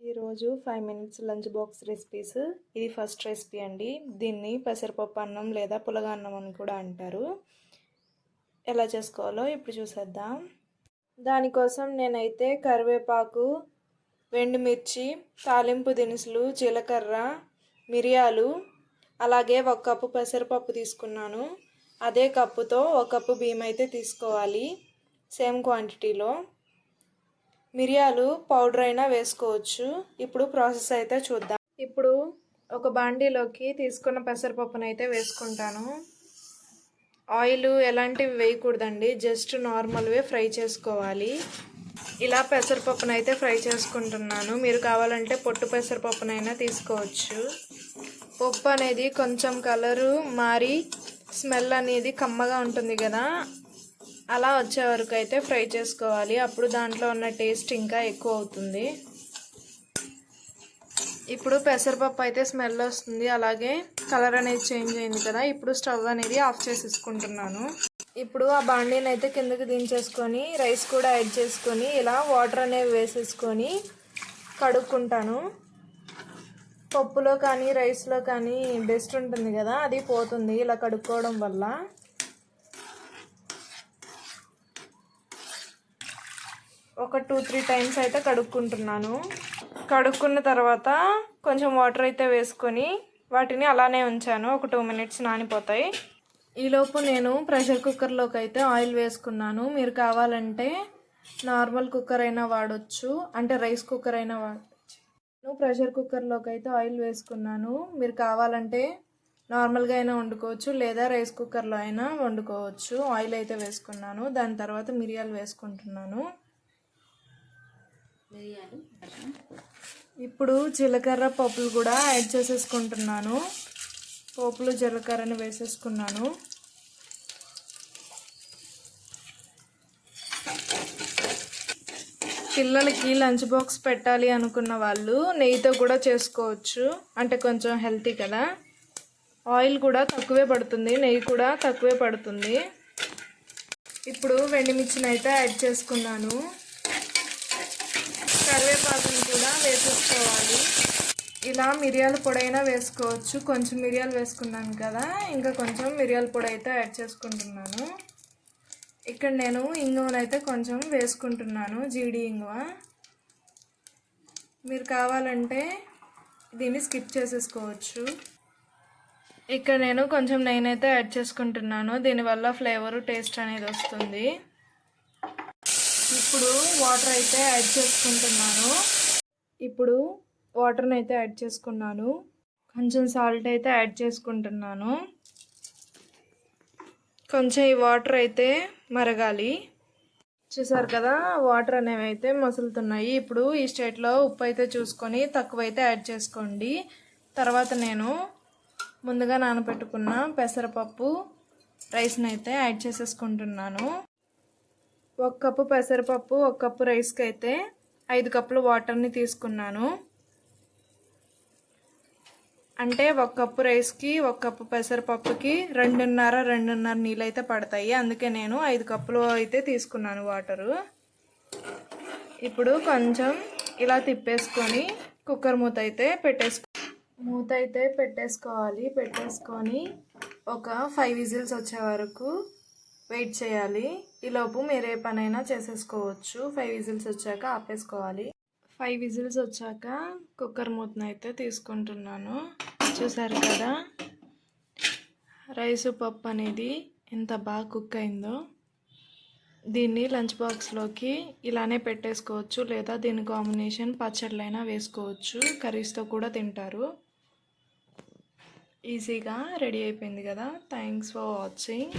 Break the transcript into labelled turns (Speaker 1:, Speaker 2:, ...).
Speaker 1: ఈరోజు 5 minutes lunch box recipes. ఇది first recipe అండి. దీన్ని పెసరపప్పు అన్నం లేదా పులగన్నం అని కూడా అంటారు. ఎలా చేసుకోవాలో ఇప్పుడు చూసేద్దాం. దానికోసం నేనైతే కరివేపాకు, ఎండుమిర్చి, తాలింపు దినుసులు, జీలకర్ర, మిరియాలు, అలాగే 1 కప్పు పెసరపప్పు తీసుకున్నాను. అదే కప్పుతో 1 కప్పు బియ్యం అయితే తీసుకోవాలి, సేమ్ క్వాంటిటీలో. మిరియాలు పౌడర్ అయినా వేసుకోవచ్చు. ఇప్పుడు ప్రాసెస్ అయితే చూద్దాం. ఇప్పుడు ఒక బాండీలోకి తీసుకున్న పెసరపప్పును అయితే వేసుకుంటాను. ఆయిల్ ఎలాంటివి వేయకూడదండి, జస్ట్ నార్మల్వే ఫ్రై చేసుకోవాలి. ఇలా పెసరపప్పును అయితే ఫ్రై చేసుకుంటున్నాను. మీరు కావాలంటే పొట్టు పెసరపప్పునైనా తీసుకోవచ్చు. పప్పు అనేది కొంచెం కలరు మారి స్మెల్ అనేది కమ్మగా ఉంటుంది కదా, అలా వచ్చే వరకు అయితే ఫ్రై చేసుకోవాలి. అప్పుడు దాంట్లో ఉన్న టేస్ట్ ఇంకా ఎక్కువ అవుతుంది. ఇప్పుడు పెసరపప్పు అయితే స్మెల్ వస్తుంది, అలాగే కలర్ అనేది చేంజ్ అయింది కదా. ఇప్పుడు స్టవ్ అనేది ఆఫ్ చేసేసుకుంటున్నాను. ఇప్పుడు ఆ బాండీని అయితే కిందకి దించేసుకొని రైస్ కూడా యాడ్ చేసుకొని ఇలా వాటర్ అనేవి వేసేసుకొని కడుక్కుంటాను. పప్పులో కానీ రైస్లో కానీ బెస్ట్ ఉంటుంది కదా, అది పోతుంది ఇలా కడుక్కోవడం వల్ల. ఒక 2-3 టైమ్స్ అయితే కడుక్కుంటున్నాను. కడుక్కున్న తర్వాత కొంచెం వాటర్ అయితే వేసుకొని వాటిని అలానే ఉంచాను. ఒక 2 మినిట్స్ నానిపోతాయి. ఈలోపు నేను ప్రెషర్ కుక్కర్లోకి అయితే ఆయిల్ వేసుకున్నాను. మీరు కావాలంటే నార్మల్ కుక్కర్ అయినా వాడచ్చు, అంటే రైస్ కుక్కర్ అయినా వాడచ్చు. నేను ప్రెషర్ కుక్కర్లోకి అయితే ఆయిల్ వేసుకున్నాను. మీరు కావాలంటే నార్మల్గా అయినా వండుకోవచ్చు, లేదా రైస్ కుక్కర్లో అయినా వండుకోవచ్చు. ఆయిల్ అయితే వేసుకున్నాను. దాని తర్వాత మిరియాలు వేసుకుంటున్నాను. ఇప్పుడు జీలకర్ర పప్పులు కూడా యాడ్ చేసేసుకుంటున్నాను. పప్పులు జీలకర్రని వేసేసుకున్నాను. పిల్లలకి లంచ్ బాక్స్ పెట్టాలి అనుకున్న వాళ్ళు నెయ్యితో కూడా చేసుకోవచ్చు, అంటే కొంచెం హెల్తీ కదా. ఆయిల్ కూడా తక్కువే పడుతుంది, నెయ్యి కూడా తక్కువే పడుతుంది. ఇప్పుడు ఎండుమిర్చిని అయితే యాడ్ చేసుకున్నాను. కరివేపాకుని కూడా వేసేసుకోవాలి. ఇలా మిరియాల పొడి అయినా వేసుకోవచ్చు. కొంచెం మిరియాలు వేసుకున్నాను కదా, ఇంకా కొంచెం మిరియాల పొడి అయితే యాడ్ చేసుకుంటున్నాను. ఇక్కడ నేను ఇంగువనైతే కొంచెం వేసుకుంటున్నాను, జీడి ఇంగువ. మీరు కావాలంటే దీన్ని స్కిప్ చేసేసుకోవచ్చు. ఇక్కడ నేను కొంచెం నెయ్యినైతే యాడ్ చేసుకుంటున్నాను. దీనివల్ల ఫ్లేవరు టేస్ట్ అనేది వస్తుంది. ఇప్పుడు వాటర్ అయితే యాడ్ చేసుకుంటున్నాను. ఇప్పుడు వాటర్ని అయితే యాడ్ చేసుకున్నాను. కొంచెం సాల్ట్ అయితే యాడ్ చేసుకుంటున్నాను. కొంచెం ఈ వాటర్ అయితే మరగాలి. చూసారు కదా, వాటర్ అనేవి అయితే మసులుతున్నాయి. ఇప్పుడు ఈ స్టేట్లో ఉప్పు అయితే చూసుకొని తక్కువైతే యాడ్ చేసుకోండి. తర్వాత నేను ముందుగా నానబెట్టుకున్న పెసరపప్పు రైస్ని అయితే యాడ్ చేసేసుకుంటున్నాను. 1 కప్పు పెసరపప్పు 1 కప్పు రైస్కి అయితే 5 కప్పులు వాటర్ని తీసుకున్నాను. అంటే 1 కప్పు రైస్కి 1 కప్పు పెసరపప్పుకి 2.5 నీళ్ళు అయితే పడతాయి. అందుకే నేను 5 కప్పులు అయితే తీసుకున్నాను వాటరు. ఇప్పుడు కొంచెం ఇలా తిప్పేసుకొని కుక్కర్ మూత అయితే పెట్టేసుకోవాలి. పెట్టేసుకొని ఒక 5 విజిల్స్ వచ్చే వరకు వెయిట్ చేయాలి. ఈలోపు మీరే పనైనా చేసేసుకోవచ్చు. 5 విజిల్స్ వచ్చాక ఆపేసుకోవాలి. 5 విజిల్స్ వచ్చాక కుక్కర్ మూతను అయితే తీసుకుంటున్నాను. చూసారు కదా, రైసు పప్పు అనేది ఎంత బాగా కుక్ అయిందో. దీన్ని లంచ్ బాక్స్లోకి ఇలానే పెట్టేసుకోవచ్చు, లేదా దీని కాంబినేషన్ పచ్చళ్ళైనా వేసుకోవచ్చు. కర్రీస్తో కూడా తింటారు. ఈజీగా రెడీ అయిపోయింది కదా. Thanks for watching.